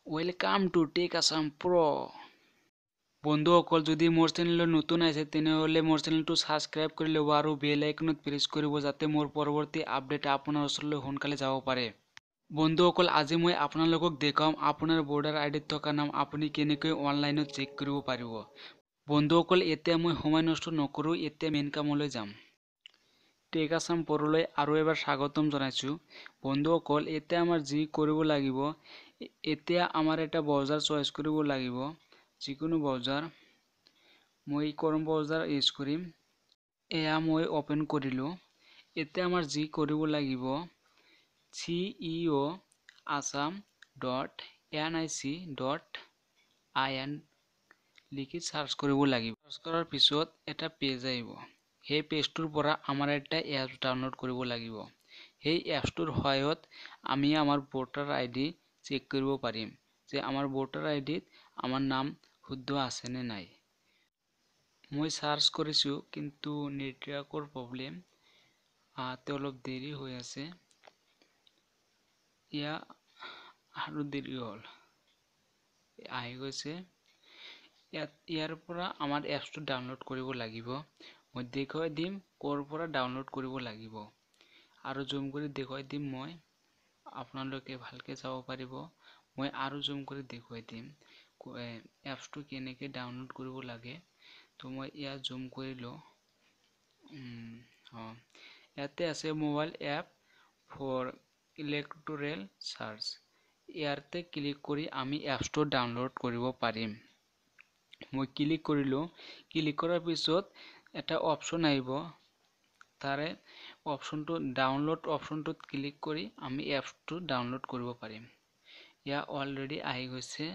Welcome to take Assam প্ৰ। বন্ধুসকল, যদি মোৰ চেনেলত নতুন আছে তেনেহলে মোৰ চেনেলটো সাবস্ক্ৰাইব কৰি ল'ব আৰু বেল আইকনত প্ৰেছ কৰিব যাতে মোৰ পৰৱৰ্তী আপডেট আপোনাৰ ওচৰলৈ সোনকালে যাব পাৰে। বন্ধুসকল, আজি মই আপোনালোকক দেখাম আপোনাৰ ভোটাৰ আইডিত থকা নাম আপুনি কেনেকৈ অনলাইনত চেক কৰিব পাৰিব। বন্ধুসকল, এতিয়া মই সময় নষ্ট নকৰো, এতিয়া মেইন কামলৈ যাম। টেক আসাম প্ৰলৈ আৰু এবাৰ স্বাগতম জনাইছো। বন্ধুসকল, এতিয়া আমাৰ যি কৰিব লাগিব, এতিয়া আমাৰ এটা ব্ৰাউজাৰ চইচ কৰিব লাগিব, যিকোনো ব্ৰাউজাৰ। মই ক্ৰম ব্ৰাউজাৰ ইউজ কৰিম। এয়া মই ওপেন কৰিলো। এতিয়া আমাৰ যি কৰিব লাগিব, ceo.assam.nic.in লিখি সাৰ্চ কৰিব লাগিব। সাৰ্চ কৰাৰ পিছত এটা পেজ আহিব। সেই পেজটোৰ পৰা আমাৰ এটা এপ ডাউনলোড কৰিব লাগিব। সেই এপটোৰ সহায়ত আমি আমাৰ ভোটাৰ আইডি চেক কৰিব পাৰিম যে আমাৰ ভোটাৰ আইডিত আমাৰ নাম শুদ্ধ আছে নে নাই। মই সাৰ্চ কৰিছো, কিন্তু নেটৱৰ্কৰ প্ৰব্লেম, অলপ দেৰি হৈ আছে। আৰু দেৰি হ'ল, আহি গৈছে। ইয়াৰ পৰা আমাৰ এপছটো ডাউনলোড কৰিব লাগিব। মই দেখুৱাই দিম ক'ৰ পৰা ডাউনলোড কৰিব লাগিব আৰু জুম কৰি দেখুৱাই দিম। মই আপোনালোকে ভালকে চাব পাৰিব। মই আৰু জুম কৰি দেখুৱাই দিম এপছটো কেনেকৈ ডাউনলোড কৰিব লাগে। তো মই ইয়াত জুম কৰিলো। ইয়াতে আছে mobile app for electoral search. ইয়াতে ক্লিক কৰি আমি এপছটো ডাউনলোড কৰিব পাৰিম। মই ক্লিক কৰিলো। ক্লিক কৰাৰ পিছত এটা অপচন আহিব, তাৰে অপচনটো ডাউনলোড অপচনটোত ক্লিক কৰি আমি এপছটো ডাউনলোড কৰিব পাৰিম। ইয়া অলৰেডি আহি গৈছে।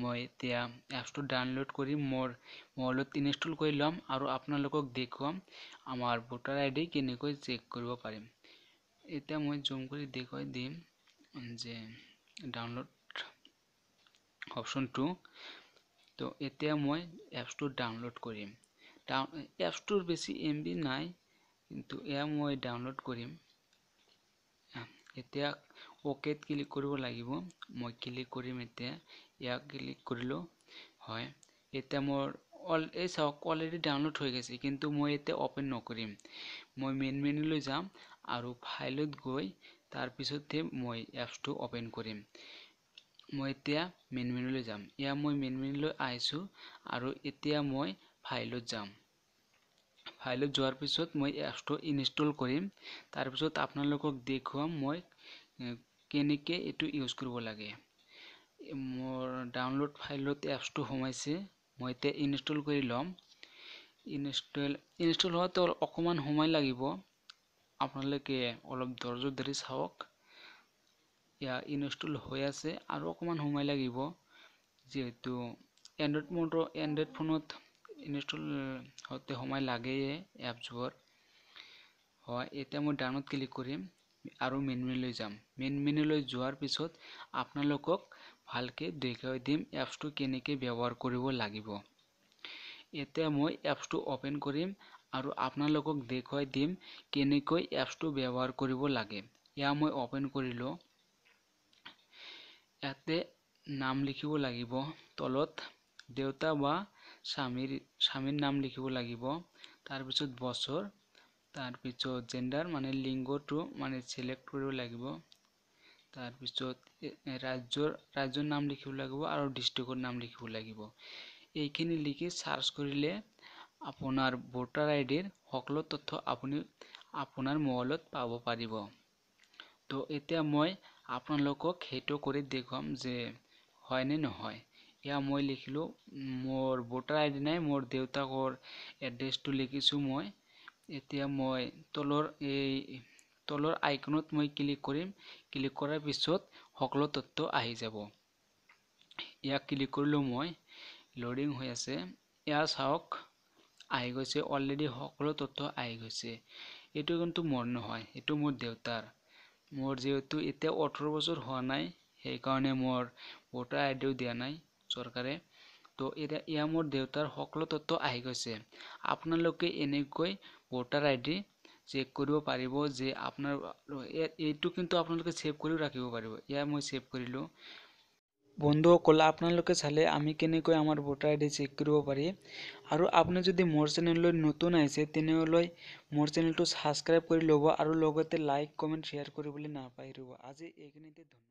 মই এতিয়া এপছটো ডাউনলোড কৰি মোৰ মোবাইলত ইনষ্টল কৰি ল'ম আৰু আপোনালোকক দেখুৱাম আমাৰ ভোটাৰ আইডি কেনেকৈ চেক কৰিব পাৰিম। এতিয়া মই জুম কৰি দেখুৱাই দিম যে ডাউনলোড অপচনটো। তো এতিয়া মই এপছটো ডাউনলোড কৰিম। এপছটোৰ বেছি MB নাই, কিন্তু এয়া মই ডাউনলোড কৰিম। এতিয়া অকেত ক্লিক কৰিব লাগিব। মই ক্লিক কৰিম। এতিয়া ইয়াক ক্লিক কৰিলো। হয়, এতিয়া মোৰ এই চাওক অলৰেডি ডাউনলোড হৈ গৈছে, কিন্তু মই এতিয়া ওপেন নকৰিম। মই মেইন মেনুলৈ যাম আৰু ফাইলত গৈ তাৰ পিছতহে মই এপছটো ওপেন কৰিম। মই এতিয়া মেইন মেনুলৈ যাম। মই মেইন মেনুলৈ আহিছো আৰু এতিয়া মই ফাইলত যাম। ফাইলত যোৱাৰ পিছত মই এপছটো ইনষ্টল কৰিম। তাৰ পিছত আপোনালোকক দেখুৱাম মই কেনেকৈ এইটো ইউজ কৰিব লাগে। মোৰ ডাউনলোড ফাইলত এপছটো সোমাইছে। মই এতিয়া ইনষ্টল কৰি ল'ম। ইনষ্টল হোৱাটো অকণমান সময় লাগিব। আপোনালোকে অলপ ধৈৰ্য ধৰি চাওক। ইনষ্টল হৈ আছে আৰু অকণমান সময় লাগিব, যিহেতু এণ্ড্ৰইড ফোনত ইনষ্টল হওঁতে সময় লাগেই এপছবোৰ। হয়, এতিয়া মই ডাউনলোড ক্লিক কৰিম আৰু মেইন মেনুলৈ যাম। মেইন মেনুলৈ যোৱাৰ পিছত আপোনালোকক ভালকে দেখুৱাই দিম এপছটো কেনেকৈ ব্যৱহাৰ কৰিব লাগিব। এতিয়া মই এপছটো ওপেন কৰিম আৰু আপোনালোকক দেখুৱাই দিম কেনেকৈ এপছটো ব্যৱহাৰ কৰিব লাগে। মই ওপেন কৰিলো। ইয়াতে নাম লিখিব লাগিব। তলত দেউতা বা স্বামীৰ নাম লিখিব লাগিব। তাৰপিছত বছৰ, তাৰপিছত জেণ্ডাৰ মানে লিংগটো চিলেক্ট কৰিব লাগিব। তাৰপিছত ৰাজ্যৰ নাম লিখিব লাগিব আৰু ডিষ্ট্ৰিক্টৰ নাম লিখিব লাগিব। এইখিনি লিখি সাৰ্চ কৰিলে আপোনাৰ ভোটাৰ আইডিৰ সকলো তথ্য আপুনি আপোনাৰ মোবাইলত পাব পাৰিব। তো এতিয়া মই আপোনালোকক সেইটো কৰি দেখুৱাম যে হয় নে নহয়। মই লিখিলো, মোৰ ভোটাৰ আইডি নাই, মোৰ দেউতাকৰ এড্ৰেছটো লিখিছো মই। এতিয়া মই তলৰ আইকনত মই ক্লিক কৰিম। ক্লিক কৰাৰ পিছত সকলো তথ্য আহি যাব। ইয়াক ক্লিক কৰিলো। মই লোডিং হৈ আছে। চাওক, আহি গৈছে। অলৰেডি সকলো তথ্য আহি গৈছে। এইটো কিন্তু মোৰ নহয়, এইটো মোৰ দেউতাৰ। মোৰ যিহেতু এতিয়া 18 বছৰ হোৱা নাই, সেইকাৰণে মোৰ ভোটাৰ আইডিও দিয়া নাই চৰকাৰে। তো এতিয়া মোৰ দেউতাৰ সকলো তথ্য আহি গৈছে। আপোনালোকে এনেকৈ ভোটাৰ আইডি চেক কৰিব পাৰিব যে আপোনাৰ এইটো কিন্তু আপোনালোকে ছেভ কৰিও ৰাখিব পাৰিব। মই ছেভ কৰিলো। বন্ধুসকল আপোনালোকে চালে আমি কেনেকৈ আমাৰ ভোটাৰ আইডি চেক কৰিব পাৰি আৰু আপুনি যদি মোৰ চেনেললৈ নতুন আহিছে তেনেহ'লে মোৰ চেনেলটো সাবস্ক্ৰাইব কৰি ল'ব আৰু লগতে লাইক কমেণ্ট শ্বেয়াৰ কৰিবলৈ নাপাহৰিব। আজি এইখিনিতে ধন্যবাদ।